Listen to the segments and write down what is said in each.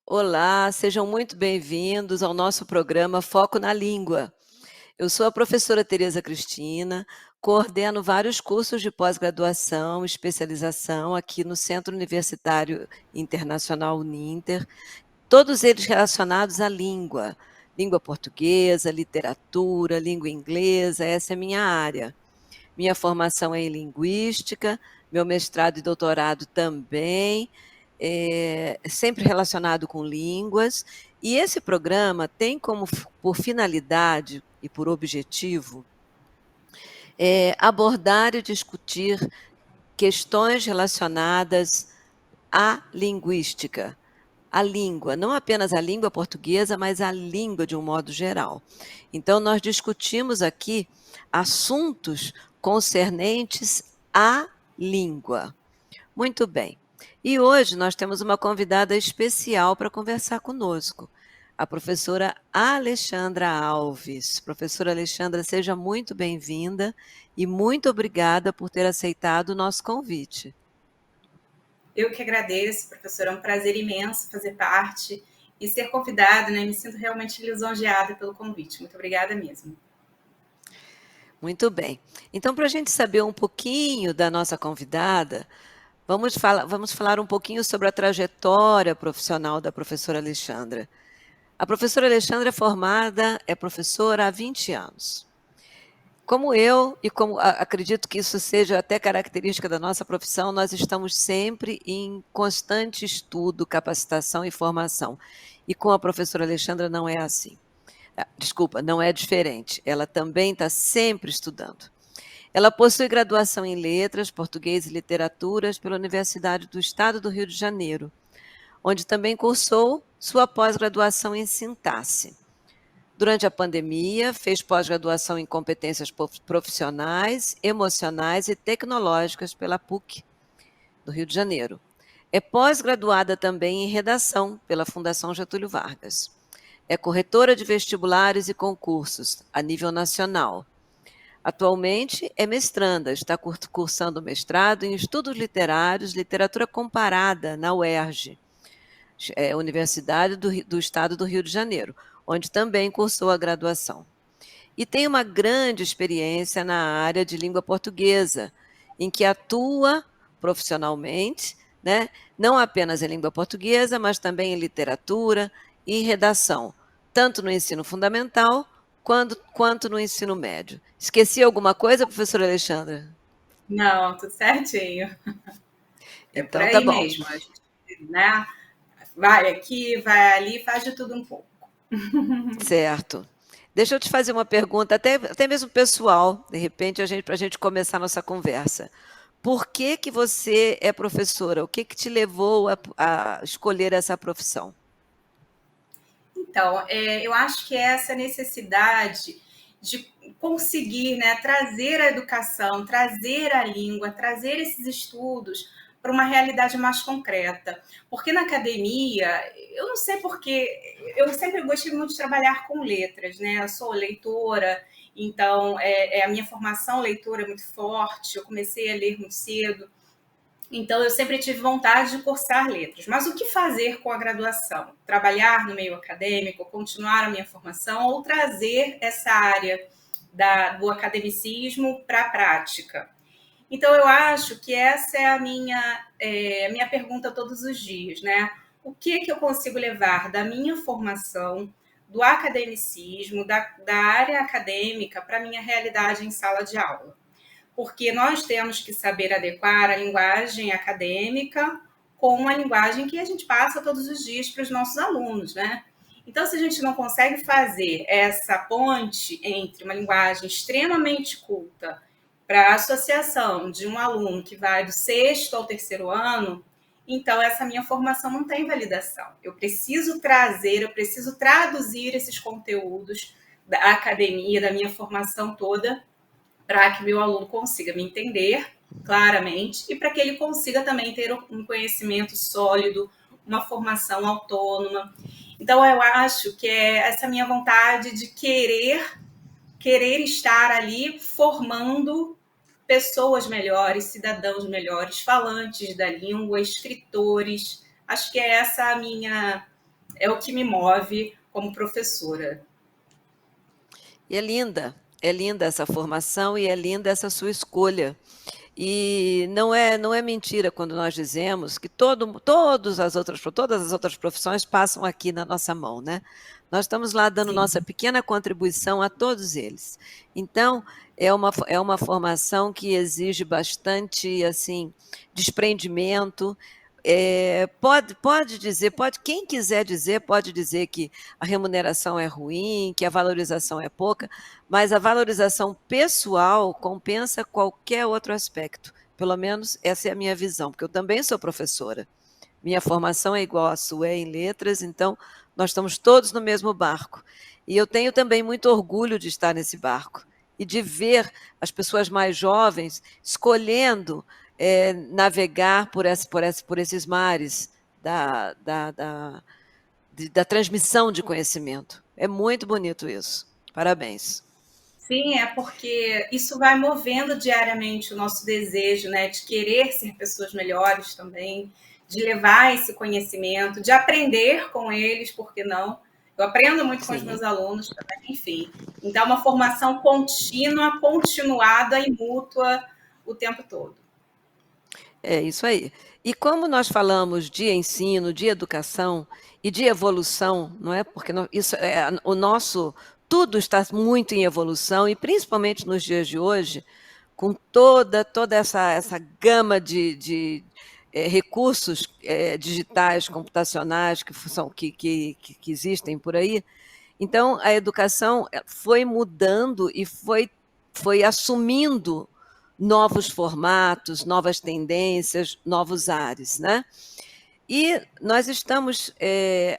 Olá, sejam muito bem-vindos ao nosso programa Foco na Língua. Eu sou a professora Tereza Cristina, coordeno vários cursos de pós-graduação, especialização aqui no Centro Universitário Internacional Uninter, todos eles relacionados à língua, língua portuguesa, literatura, língua inglesa, essa é a minha área. Minha formação é em linguística, meu mestrado e doutorado também, sempre relacionado com línguas, e esse programa tem como por finalidade e por objetivo abordar e discutir questões relacionadas à linguística, à língua, não apenas a língua portuguesa, mas a língua de um modo geral. Então, nós discutimos aqui assuntos concernentes à língua. Muito bem. E hoje nós temos uma convidada especial para conversar conosco, a professora Alexandra Alves. Professora Alexandra, seja muito bem-vinda e muito obrigada por ter aceitado o nosso convite. Eu que agradeço, professora, é um prazer imenso fazer parte e ser convidada, né? Me sinto realmente lisonjeada pelo convite. Muito obrigada mesmo. Muito bem. Então, para a gente saber um pouquinho da nossa convidada, vamos falar um pouquinho sobre a trajetória profissional da professora Alexandra. A professora Alexandra é professora há 20 anos. Como eu, e como acredito que isso seja até característica da nossa profissão, nós estamos sempre em constante estudo, capacitação e formação. E com a professora Alexandra não é assim. Desculpa, não é diferente. Ela também está sempre estudando. Ela possui graduação em Letras, Português e Literaturas pela Universidade do Estado do Rio de Janeiro, onde também cursou sua pós-graduação em Sintaxe. Durante a pandemia, fez pós-graduação em competências profissionais, emocionais e tecnológicas pela PUC, do Rio de Janeiro. É pós-graduada também em redação pela Fundação Getúlio Vargas. É corretora de vestibulares e concursos a nível nacional. Atualmente é mestranda, está cursando mestrado em estudos literários, literatura comparada na UERJ, Universidade do Estado do Rio de Janeiro, onde também cursou a graduação. E tem uma grande experiência na área de língua portuguesa, em que atua profissionalmente, né, não apenas em língua portuguesa, mas também em literatura e redação, tanto no ensino fundamental quanto no ensino médio. Esqueci alguma coisa, professora Alexandra? Não, tudo certinho. É por Então, tá aí bom. mesmo. A gente, né? Vai aqui, vai ali, faz de tudo um pouco. Certo. Deixa eu te fazer uma pergunta, até mesmo pessoal, de repente, para a gente começar a nossa conversa. Por que que você é professora? O que que te levou a escolher essa profissão? Então, eu acho que é essa necessidade de conseguir, né, trazer a educação, trazer a língua, trazer esses estudos para uma realidade mais concreta. Porque na academia, eu não sei porque, eu sempre gostei muito de trabalhar com letras, né? Eu sou leitora, então a minha formação leitora é muito forte, eu comecei a ler muito cedo. Então, eu sempre tive vontade de cursar letras. Mas o que fazer com a graduação? Trabalhar no meio acadêmico, continuar a minha formação ou trazer essa área do academicismo para a prática? Então, eu acho que essa é a minha pergunta todos os dias, né? O que eu consigo levar da minha formação, do academicismo, da área acadêmica para a minha realidade em sala de aula? Porque nós temos que saber adequar a linguagem acadêmica com a linguagem que a gente passa todos os dias para os nossos alunos, né? Então, se a gente não consegue fazer essa ponte entre uma linguagem extremamente culta para a associação de um aluno que vai do sexto ao terceiro ano, então essa minha formação não tem validação. Eu preciso trazer, eu preciso traduzir esses conteúdos da academia, da minha formação toda, para que meu aluno consiga me entender claramente e para que ele consiga também ter um conhecimento sólido, uma formação autônoma. Então, eu acho que é essa minha vontade de querer estar ali formando pessoas melhores, cidadãos melhores, falantes da língua, escritores. Acho que é essa é o que me move como professora. E é linda essa formação e é linda essa sua escolha. E não é mentira quando nós dizemos que todas as outras profissões passam aqui na nossa mão, né? Nós estamos lá dando Sim. nossa pequena contribuição a todos eles. Então, é uma formação que exige bastante, assim, desprendimento. Pode dizer, quem quiser dizer, pode dizer que a remuneração é ruim, que a valorização é pouca, mas a valorização pessoal compensa qualquer outro aspecto. Pelo menos essa é a minha visão, porque eu também sou professora. Minha formação é igual à sua, é em letras, então nós estamos todos no mesmo barco. E eu tenho também muito orgulho de estar nesse barco e de ver as pessoas mais jovens escolhendo navegar por esses mares da transmissão de conhecimento. É muito bonito isso. Parabéns. Sim, é porque isso vai movendo diariamente o nosso desejo, né, de querer ser pessoas melhores também, de levar esse conhecimento, de aprender com eles, por que não? Eu aprendo muito com os Sim. meus alunos também, enfim. Então, é uma formação contínua, continuada e mútua o tempo todo. É isso aí. E como nós falamos de ensino, de educação e de evolução, não é? Porque isso é o nosso tudo está muito em evolução e principalmente nos dias de hoje, com toda essa gama de recursos digitais, computacionais que existem por aí. Então, a educação foi mudando e foi assumindo novos formatos, novas tendências, novos ares, né? E nós estamos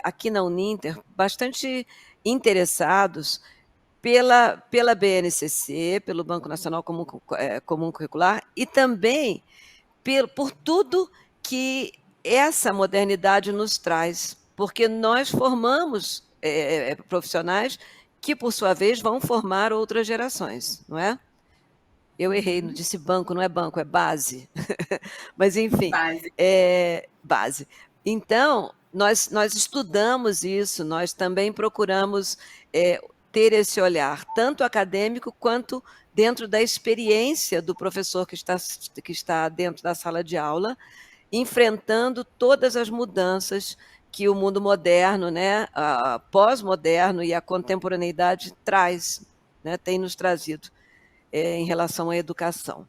aqui na Uninter bastante interessados pela BNCC, pelo Banco Nacional Comum Curricular, e também por tudo que essa modernidade nos traz, porque nós formamos profissionais que, por sua vez, vão formar outras gerações, não é? Eu errei, não disse banco, não é banco, é base. Mas, enfim, Base. é base. Então, nós estudamos isso, nós também procuramos ter esse olhar, tanto acadêmico quanto dentro da experiência do professor que está dentro da sala de aula, enfrentando todas as mudanças que o mundo moderno, né, pós-moderno e a contemporaneidade traz, né, tem nos trazido em relação à educação.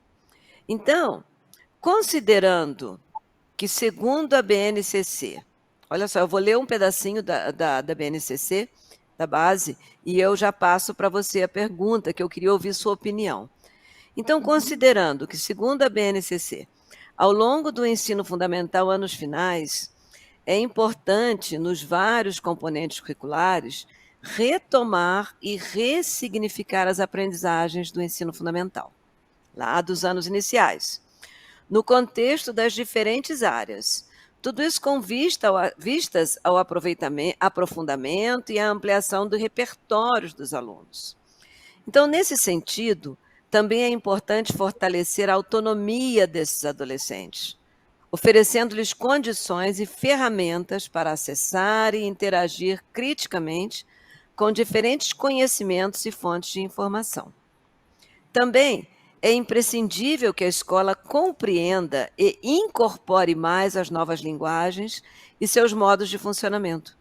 Então, considerando que, segundo a BNCC, olha só, eu vou ler um pedacinho da BNCC, da base, e eu já passo para você a pergunta, que eu queria ouvir sua opinião. Então, considerando que, segundo a BNCC, ao longo do ensino fundamental, anos finais, é importante, nos vários componentes curriculares, retomar e ressignificar as aprendizagens do ensino fundamental, lá dos anos iniciais, no contexto das diferentes áreas. Tudo isso com vistas ao aprofundamento e à ampliação do repertório dos alunos. Então, nesse sentido, também é importante fortalecer a autonomia desses adolescentes, oferecendo-lhes condições e ferramentas para acessar e interagir criticamente com diferentes conhecimentos e fontes de informação. Também é imprescindível que a escola compreenda e incorpore mais as novas linguagens e seus modos de funcionamento,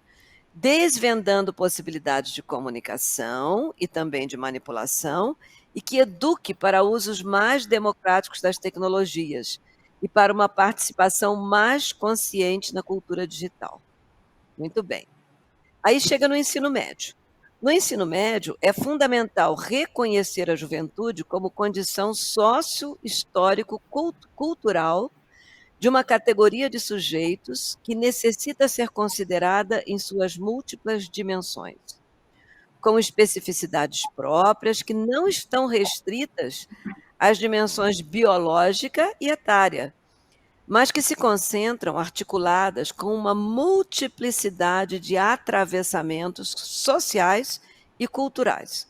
desvendando possibilidades de comunicação e também de manipulação, e que eduque para usos mais democráticos das tecnologias e para uma participação mais consciente na cultura digital. Muito bem. Aí chega no ensino médio. No ensino médio, é fundamental reconhecer a juventude como condição sócio-histórico-cultural de uma categoria de sujeitos que necessita ser considerada em suas múltiplas dimensões, com especificidades próprias que não estão restritas às dimensões biológica e etária, mas que se concentram articuladas com uma multiplicidade de atravessamentos sociais e culturais,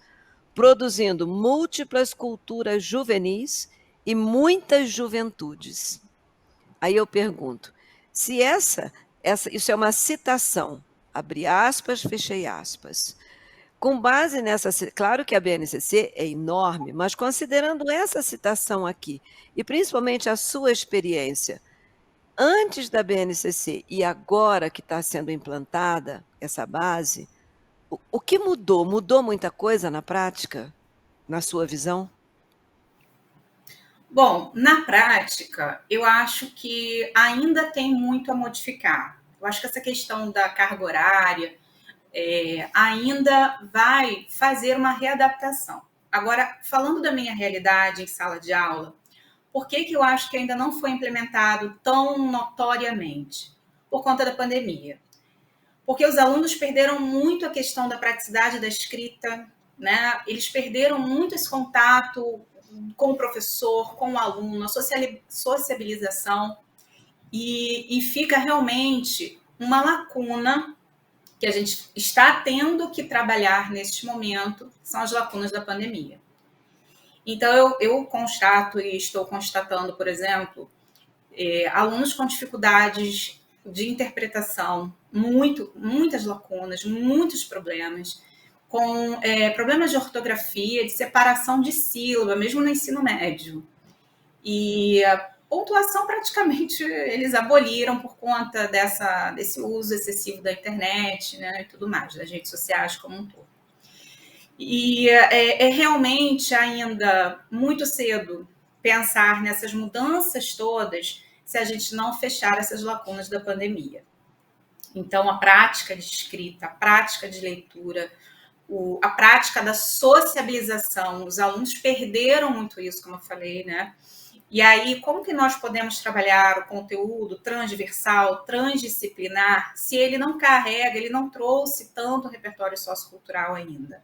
produzindo múltiplas culturas juvenis e muitas juventudes. Aí eu pergunto, se isso é uma citação abre aspas, fechei aspas. Com base nessa, claro que a BNCC é enorme, mas considerando essa citação aqui, e principalmente a sua experiência, antes da BNCC e agora que está sendo implantada essa base, o que mudou? Mudou muita coisa na prática, na sua visão? Bom, na prática, eu acho que ainda tem muito a modificar. Eu acho que essa questão da carga horária ainda vai fazer uma readaptação. Agora, falando da minha realidade em sala de aula, por que eu acho que ainda não foi implementado tão notoriamente? Por conta da pandemia. Porque os alunos perderam muito a questão da praticidade da escrita, né? Eles perderam muito esse contato com o professor, com o aluno, a sociabilização, e fica realmente uma lacuna que a gente está tendo que trabalhar neste momento, são as lacunas da pandemia. Então, eu constato e estou constatando, por exemplo, alunos com dificuldades de interpretação, muitas lacunas, muitos problemas, com problemas de ortografia, de separação de sílaba, mesmo no ensino médio. E a pontuação praticamente eles aboliram por conta desse uso excessivo da internet, né, e tudo mais, das redes sociais como um todo. E é realmente ainda muito cedo pensar nessas mudanças todas se a gente não fechar essas lacunas da pandemia. Então, a prática de escrita, a prática de leitura, a prática da sociabilização, os alunos perderam muito isso, como eu falei, né? E aí, como que nós podemos trabalhar o conteúdo transversal, transdisciplinar, se ele não carrega, ele não trouxe tanto repertório sociocultural ainda?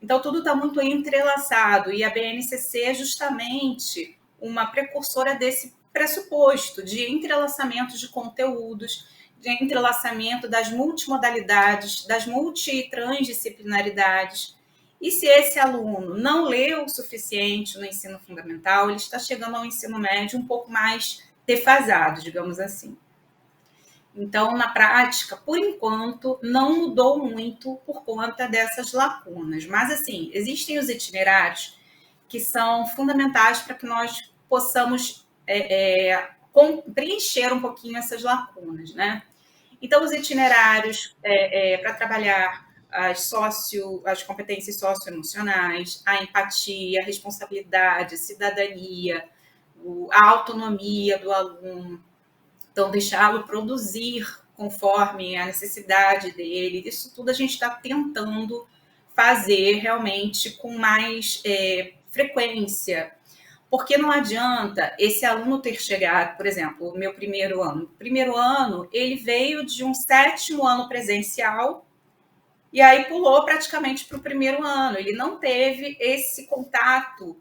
Então, tudo está muito entrelaçado, e a BNCC é justamente uma precursora desse pressuposto de entrelaçamento de conteúdos, de entrelaçamento das multimodalidades, das multitransdisciplinaridades. E se esse aluno não leu o suficiente no ensino fundamental, ele está chegando ao ensino médio um pouco mais defasado, digamos assim. Então, na prática, por enquanto, não mudou muito por conta dessas lacunas. Mas, assim, existem os itinerários que são fundamentais para que nós possamos preencher um pouquinho essas lacunas, né? Então, os itinerários para trabalhar as competências socioemocionais, a empatia, a responsabilidade, a cidadania, a autonomia do aluno. Então, deixá-lo produzir conforme a necessidade dele. Isso tudo a gente está tentando fazer realmente com mais frequência. Porque não adianta esse aluno ter chegado, por exemplo, o meu primeiro ano. O primeiro ano, ele veio de um 7º ano presencial e aí pulou praticamente para o primeiro ano. Ele não teve esse contato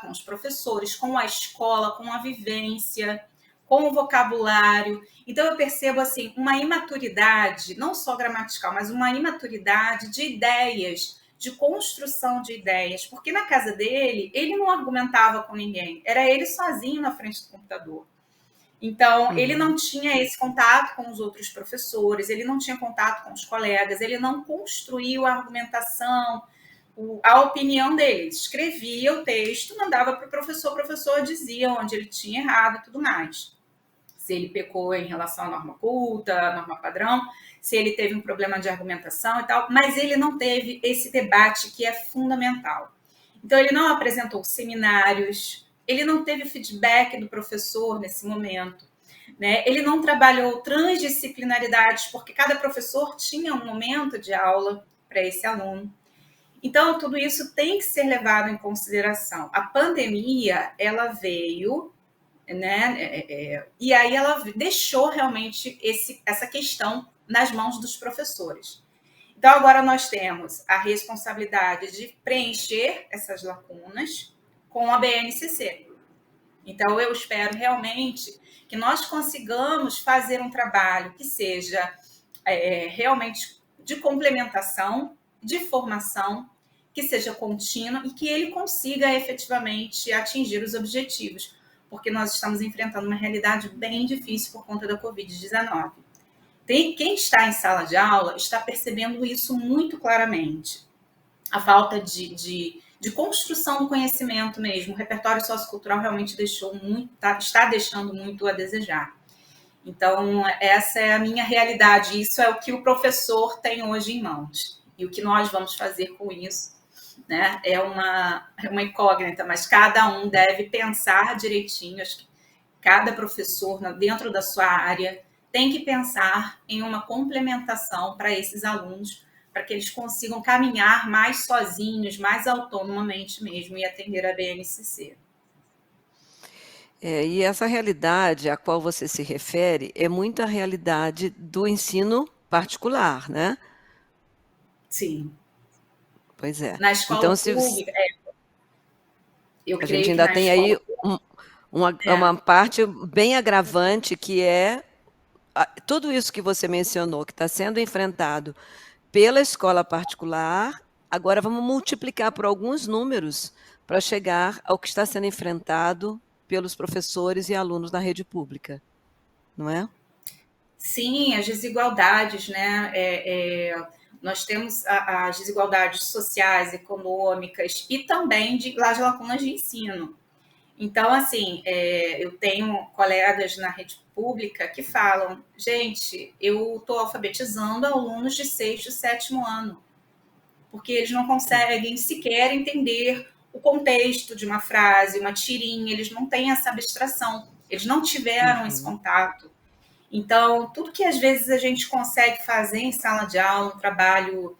com os professores, com a escola, com a vivência, com o vocabulário. Então, eu percebo assim uma imaturidade, não só gramatical, mas uma imaturidade de ideias, de construção de ideias. Porque na casa dele, ele não argumentava com ninguém. Era ele sozinho na frente do computador. Então, ele não tinha esse contato com os outros professores, ele não tinha contato com os colegas, ele não construiu a argumentação, a opinião dele. Ele escrevia o texto, mandava para o professor dizia onde ele tinha errado e tudo mais. Se ele pecou em relação à norma culta, à norma padrão, se ele teve um problema de argumentação e tal, mas ele não teve esse debate que é fundamental. Então, ele não apresentou seminários, ele não teve feedback do professor nesse momento, né? Ele não trabalhou transdisciplinaridades, porque cada professor tinha um momento de aula para esse aluno. Então, tudo isso tem que ser levado em consideração. A pandemia, ela veio, né? E aí ela deixou realmente essa questão nas mãos dos professores. Então, agora nós temos a responsabilidade de preencher essas lacunas com a BNCC. Então, eu espero realmente que nós consigamos fazer um trabalho que seja realmente de complementação, de formação, que seja contínuo e que ele consiga efetivamente atingir os objetivos, porque nós estamos enfrentando uma realidade bem difícil por conta da Covid-19. Quem está em sala de aula está percebendo isso muito claramente. A falta de construção do conhecimento mesmo. O repertório sociocultural realmente está deixando muito a desejar. Então, essa é a minha realidade. Isso é o que o professor tem hoje em mãos. E o que nós vamos fazer com isso, né, é uma incógnita, mas cada um deve pensar direitinho. Acho que cada professor, dentro da sua área, tem que pensar em uma complementação para esses alunos, para que eles consigam caminhar mais sozinhos, mais autonomamente mesmo e atender a BNCC. E essa realidade a qual você se refere é muito a realidade do ensino particular, né? Sim. Pois é. Na Então, escola se pública, eu a gente creio que ainda na tem escola aí pública, uma parte bem agravante, que é tudo isso que você mencionou, que está sendo enfrentado pela escola particular. Agora vamos multiplicar por alguns números para chegar ao que está sendo enfrentado pelos professores e alunos da rede pública, não é? sim, as desigualdades, né? Nós temos as desigualdades sociais, econômicas e também de lacunas de ensino. Então, assim, eu tenho colegas na rede pública que falam, gente, eu estou alfabetizando alunos de sexto e sétimo ano, porque eles não conseguem sequer entender o contexto de uma frase, uma tirinha, eles não têm essa abstração, eles não tiveram esse Uhum. contato. Então, tudo que às vezes a gente consegue fazer em sala de aula, um trabalho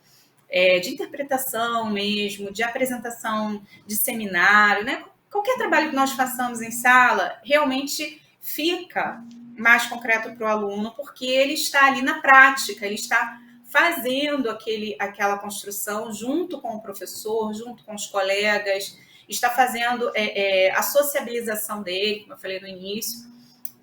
de interpretação mesmo, de apresentação de seminário, né? Qualquer trabalho que nós façamos em sala, realmente fica mais concreto para o aluno, porque ele está ali na prática, ele está fazendo aquela construção junto com o professor, junto com os colegas, está fazendo a sociabilização dele, como eu falei no início,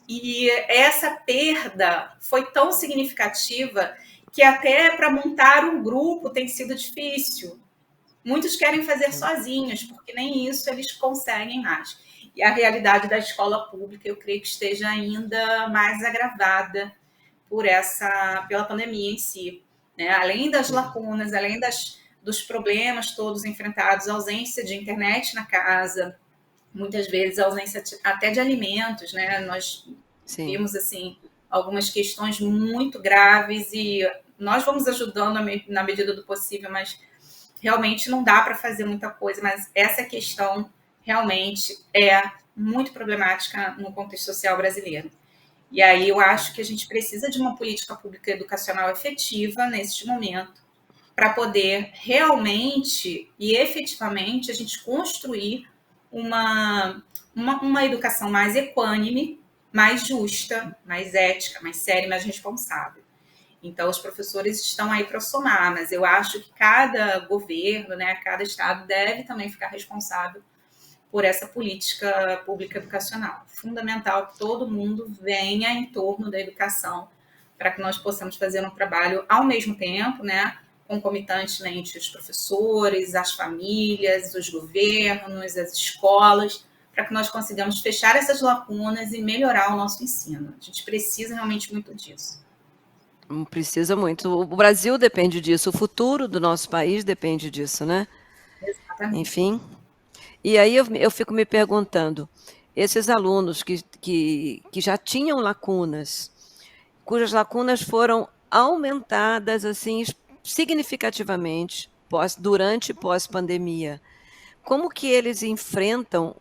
e essa perda foi tão significativa que até para montar um grupo tem sido difícil. Muitos querem fazer sozinhos, porque nem isso eles conseguem mais. E a realidade da escola pública, eu creio que esteja ainda mais agravada pela pandemia em si. Né? Além das lacunas, além dos problemas todos enfrentados, ausência de internet na casa, muitas vezes ausência até de alimentos, né? Nós Sim. vimos assim algumas questões muito graves e nós vamos ajudando na medida do possível, mas realmente não dá para fazer muita coisa. Mas essa questão realmente é muito problemática no contexto social brasileiro. E aí eu acho que a gente precisa de uma política pública educacional efetiva neste momento para poder realmente e efetivamente a gente construir uma educação mais equânime, mais justa, mais ética, mais séria, mais responsável. Então, os professores estão aí para somar, mas eu acho que cada governo, né, cada estado deve também ficar responsável por essa política pública educacional. Fundamental que todo mundo venha em torno da educação para que nós possamos fazer um trabalho ao mesmo tempo, né, concomitantemente os professores, as famílias, os governos, as escolas, para que nós consigamos fechar essas lacunas e melhorar o nosso ensino. A gente precisa realmente muito disso. Precisa muito. O Brasil depende disso, o futuro do nosso país depende disso, né? Exatamente. Enfim. E aí eu fico me perguntando, esses alunos que já tinham lacunas, cujas lacunas foram aumentadas assim significativamente durante e pós-pandemia, como que eles enfrentam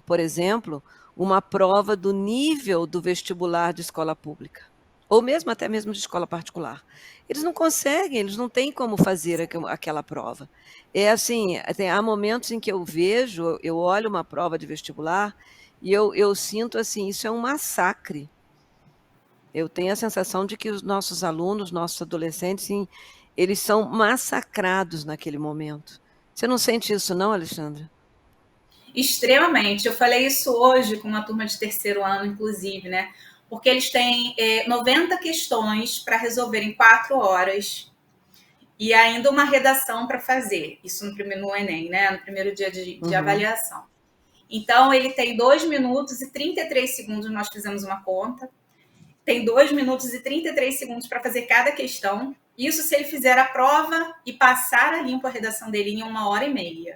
por exemplo, uma prova do nível do vestibular de escola pública? Ou mesmo até mesmo de escola particular. Eles não conseguem, eles não têm como fazer aquela prova. É assim, há momentos em que eu vejo, eu olho uma prova de vestibular e eu sinto assim, isso é um massacre. Eu tenho a sensação de que os nossos alunos, nossos adolescentes, sim, eles são massacrados naquele momento. Você não sente isso não, Alexandra? Extremamente. Eu falei isso hoje com uma turma de terceiro ano, inclusive, né? Porque eles têm 90 questões para resolver em 4 horas e ainda uma redação para fazer. Isso no Enem, né? No primeiro dia de Uhum. avaliação. Então, ele tem 2 minutos e 33 segundos, nós fizemos uma conta. tem 2 minutos e 33 segundos para fazer cada questão. Isso se ele fizer a prova e passar a limpo a redação dele em 1h30,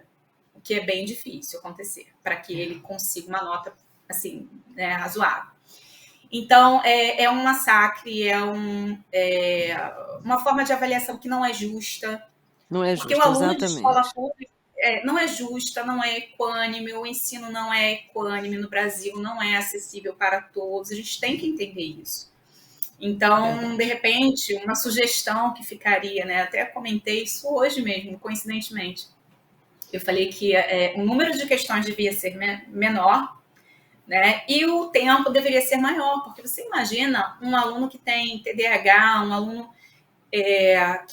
o que é bem difícil acontecer, para que ele consiga uma nota assim, né, razoável. Então, é um massacre, uma forma de avaliação que não é justa. Não é porque justo, o aluno de escola exatamente. pública não é justa, não é equânime, o ensino não é equânime no Brasil, não é acessível para todos, a gente tem que entender isso. Então, de repente, uma sugestão que ficaria, né? Até comentei isso hoje mesmo, coincidentemente. Eu falei que o número de questões devia ser menor, né? E o tempo deveria ser maior, porque você imagina um aluno que tem TDAH, um aluno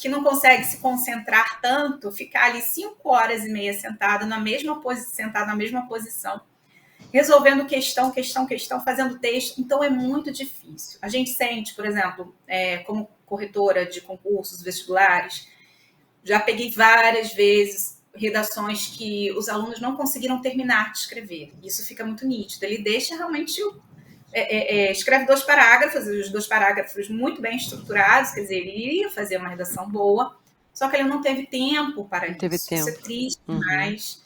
que não consegue se concentrar tanto, ficar ali 5h30 sentado na mesma posição, resolvendo questão, fazendo texto. Então, é muito difícil. A gente sente, por exemplo, como corretora de concursos vestibulares, já peguei várias vezes redações que os alunos não conseguiram terminar de escrever. Isso fica muito nítido. Ele deixa realmente escreve 2 parágrafos, os 2 parágrafos muito bem estruturados, quer dizer, ele iria fazer uma redação boa, só que ele não teve tempo para Não teve isso. Isso é tempo. triste demais.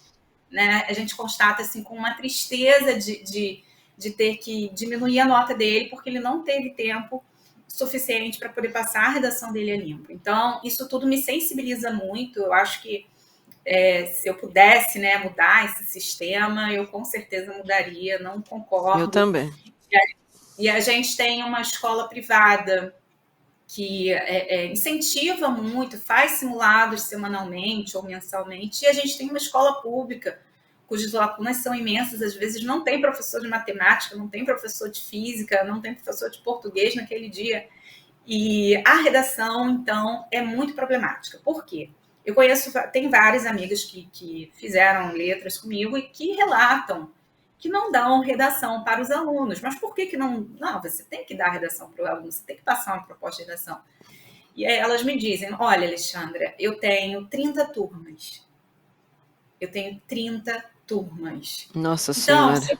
Né? A gente constata assim, com uma tristeza de ter que diminuir a nota dele, porque ele não teve tempo suficiente para poder passar a redação dele a limpo. Então, isso tudo me sensibiliza muito. Eu acho que se eu pudesse, né, mudar esse sistema, eu com certeza mudaria, não concordo. Eu também. E a gente tem uma escola privada que incentiva muito, faz simulados semanalmente ou mensalmente, e a gente tem uma escola pública cujas lacunas são imensas, às vezes não tem professor de matemática, não tem professor de física, não tem professor de português naquele dia, e a redação, então, é muito problemática. Por quê? Eu tem várias amigas que fizeram letras comigo e que relatam que não dão redação para os alunos. Mas por que não? Não, você tem que dar redação para o aluno, você tem que passar uma proposta de redação. E aí elas me dizem, olha, Alexandra, eu tenho 30 turmas. Eu tenho 30 turmas. Nossa Então, Senhora. se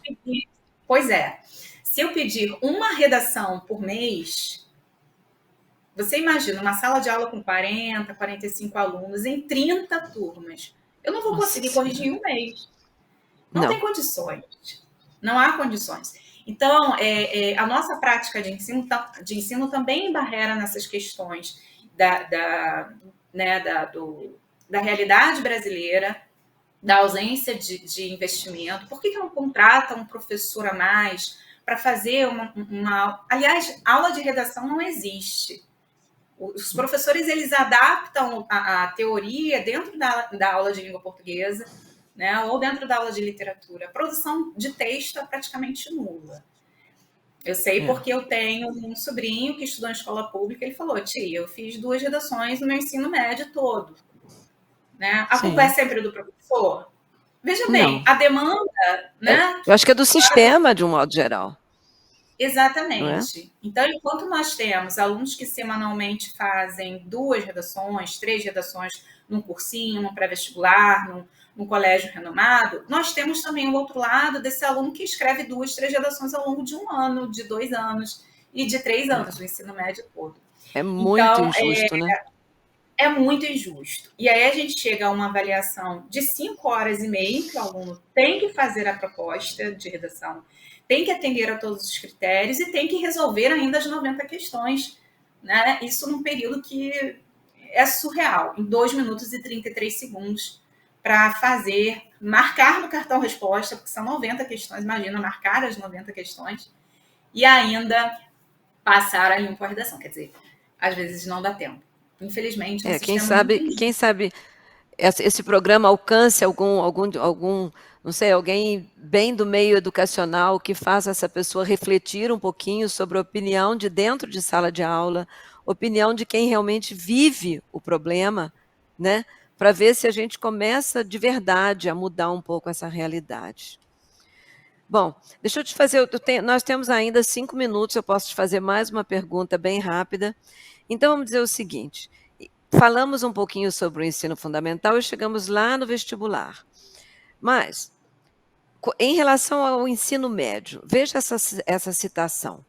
eu pedir uma redação por mês, você imagina uma sala de aula com 40, 45 alunos em 30 turmas. Eu não vou conseguir corrigir em um mês. Não tem condições. Não há condições. Então, a nossa prática de ensino também barreira nessas questões da realidade brasileira, da ausência de investimento. Por que não contrata um professor a mais para fazer uma... Aliás, aula de redação não existe. Os professores, eles adaptam a teoria dentro da aula de língua portuguesa, né, ou dentro da aula de literatura. A produção de texto é praticamente nula. Eu sei porque eu tenho um sobrinho que estudou em escola pública, ele falou, tia, eu fiz 2 redações no meu ensino médio todo. Né? A culpa é sempre do professor? Veja bem, a demanda... né? Eu acho que é do sistema, de um modo geral. Exatamente. Então, enquanto nós temos alunos que semanalmente fazem 2 redações, 3 redações num cursinho, num pré-vestibular, num colégio renomado, nós temos também o outro lado desse aluno que escreve 2, 3 redações ao longo de 1 ano, de 2 anos e de 3 anos, do ensino médio todo. É muito injusto, né? É muito injusto. E aí a gente chega a uma avaliação de 5h30, que o aluno tem que fazer a proposta de redação, tem que atender a todos os critérios e tem que resolver ainda as 90 questões. Né? Isso num período que é surreal, em 2 minutos e 33 segundos, para marcar no cartão resposta, porque são 90 questões, imagina, marcar as 90 questões, e ainda passar a limpo a redação. Quer dizer, às vezes não dá tempo. Infelizmente, quem sabe esse programa alcance algum, não sei, alguém bem do meio educacional que faça essa pessoa refletir um pouquinho sobre a opinião de dentro de sala de aula, opinião de quem realmente vive o problema, né? Para ver se a gente começa de verdade a mudar um pouco essa realidade. Bom, deixa eu te fazer, nós temos ainda 5 minutos, eu posso te fazer mais uma pergunta bem rápida. Então, vamos dizer o seguinte, falamos um pouquinho sobre o ensino fundamental e chegamos lá no vestibular. Mas, em relação ao ensino médio, veja essa citação.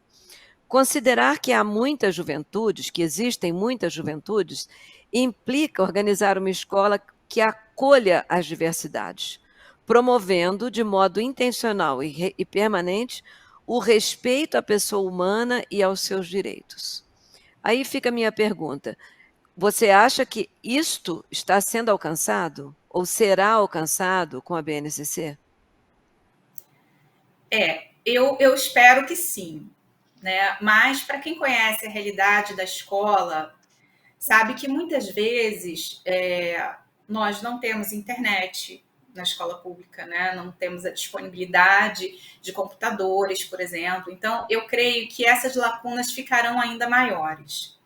Considerar que há muitas juventudes, que existem muitas juventudes, implica organizar uma escola que acolha as diversidades, promovendo de modo intencional e permanente o respeito à pessoa humana e aos seus direitos. Aí fica a minha pergunta: você acha que isto está sendo alcançado ou será alcançado com a BNCC? Eu espero que sim, né? Mas para quem conhece a realidade da escola, sabe que muitas vezes nós não temos internet na escola pública, né? Não temos a disponibilidade de computadores, por exemplo. Então, eu creio que essas lacunas ficarão ainda maiores.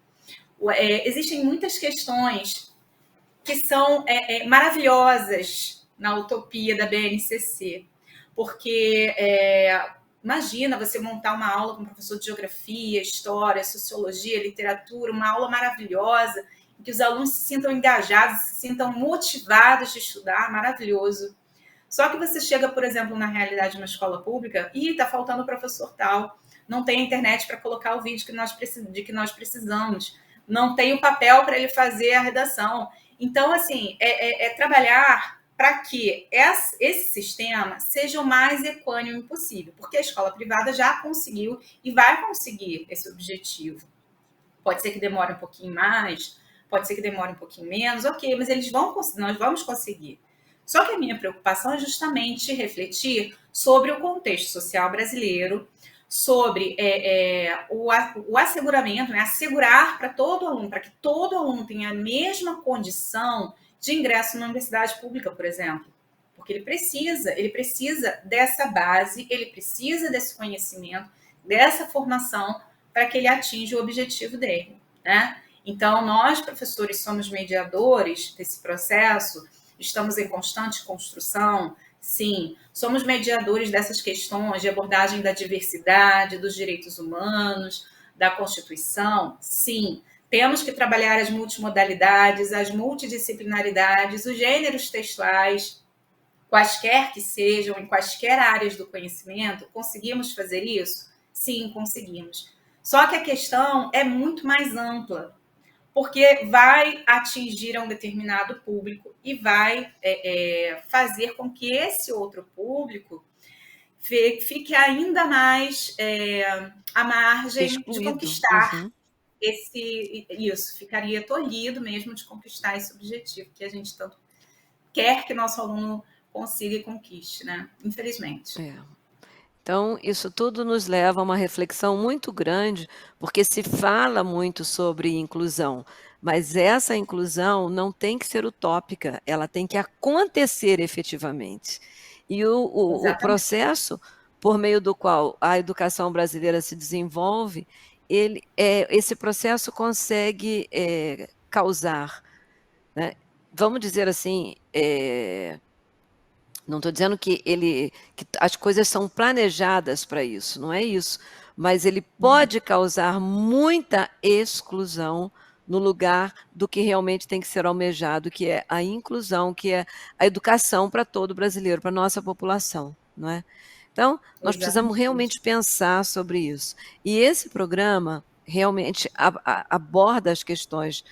Existem muitas questões que são maravilhosas na utopia da BNCC, porque imagina você montar uma aula com um professor de geografia, história, sociologia, literatura, uma aula maravilhosa, em que os alunos se sintam engajados, se sintam motivados de estudar, maravilhoso. Só que você chega, por exemplo, na realidade de uma escola pública e está faltando o professor tal, não tem internet para colocar o vídeo de que nós precisamos, não tem o papel para ele fazer a redação. Então, assim, trabalhar para que esse sistema seja o mais equânime possível, porque a escola privada já conseguiu e vai conseguir esse objetivo. Pode ser que demore um pouquinho mais, pode ser que demore um pouquinho menos, ok, mas nós vamos conseguir. Só que a minha preocupação é justamente refletir sobre o contexto social brasileiro, sobre o asseguramento, né? Assegurar para todo aluno, para que todo aluno tenha a mesma condição de ingresso na universidade pública, por exemplo. Porque ele precisa dessa base, ele precisa desse conhecimento, dessa formação para que ele atinja o objetivo dele, né? Então, nós, professores, somos mediadores desse processo, estamos em constante construção, sim, somos mediadores dessas questões de abordagem da diversidade, dos direitos humanos, da Constituição, sim. Temos que trabalhar as multimodalidades, as multidisciplinaridades, os gêneros textuais, quaisquer que sejam, em quaisquer áreas do conhecimento. Conseguimos fazer isso? Sim, conseguimos. Só que a questão é muito mais ampla, porque vai atingir a um determinado público e vai fazer com que esse outro público fique ainda mais à margem de Excluído. conquistar Uhum. isso, ficaria tolhido mesmo de conquistar esse objetivo que a gente tanto quer que nosso aluno consiga e conquiste, né? Infelizmente. É. Então, isso tudo nos leva a uma reflexão muito grande, porque se fala muito sobre inclusão, mas essa inclusão não tem que ser utópica, ela tem que acontecer efetivamente. E o Exatamente. processo por meio do qual a educação brasileira se desenvolve, esse processo consegue causar, né, vamos dizer assim, não estou dizendo que as coisas são planejadas para isso, não é isso. Mas ele pode causar muita exclusão no lugar do que realmente tem que ser almejado, que é a inclusão, que é a educação para todo brasileiro, para a nossa população, não é? Então, nós precisamos Exatamente. realmente pensar sobre isso. E esse programa realmente aborda as questões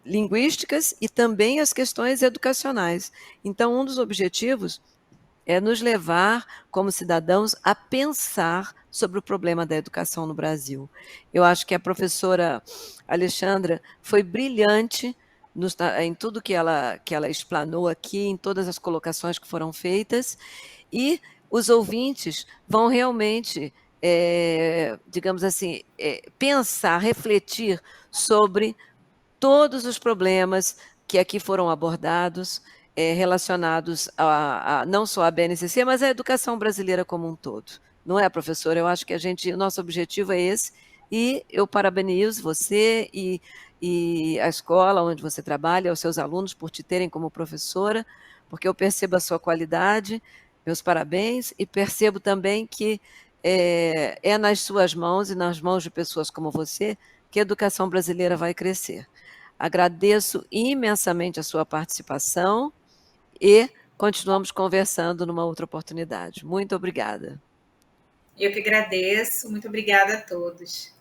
linguísticas e também as questões educacionais. Então, um dos objetivos é nos levar, como cidadãos, a pensar sobre o problema da educação no Brasil. Eu acho que a professora Alexandra foi brilhante em tudo que ela explanou aqui, em todas as colocações que foram feitas, e os ouvintes vão realmente, digamos assim, pensar, refletir sobre todos os problemas que aqui foram abordados, relacionados a não só à BNCC, mas à educação brasileira como um todo. Não é, professora? Eu acho que o nosso objetivo é esse, e eu parabenizo você e a escola onde você trabalha, os seus alunos, por te terem como professora, porque eu percebo a sua qualidade, meus parabéns, e percebo também que é nas suas mãos e nas mãos de pessoas como você que a educação brasileira vai crescer. Agradeço imensamente a sua participação e continuamos conversando numa outra oportunidade. Muito obrigada. Eu que agradeço. Muito obrigada a todos.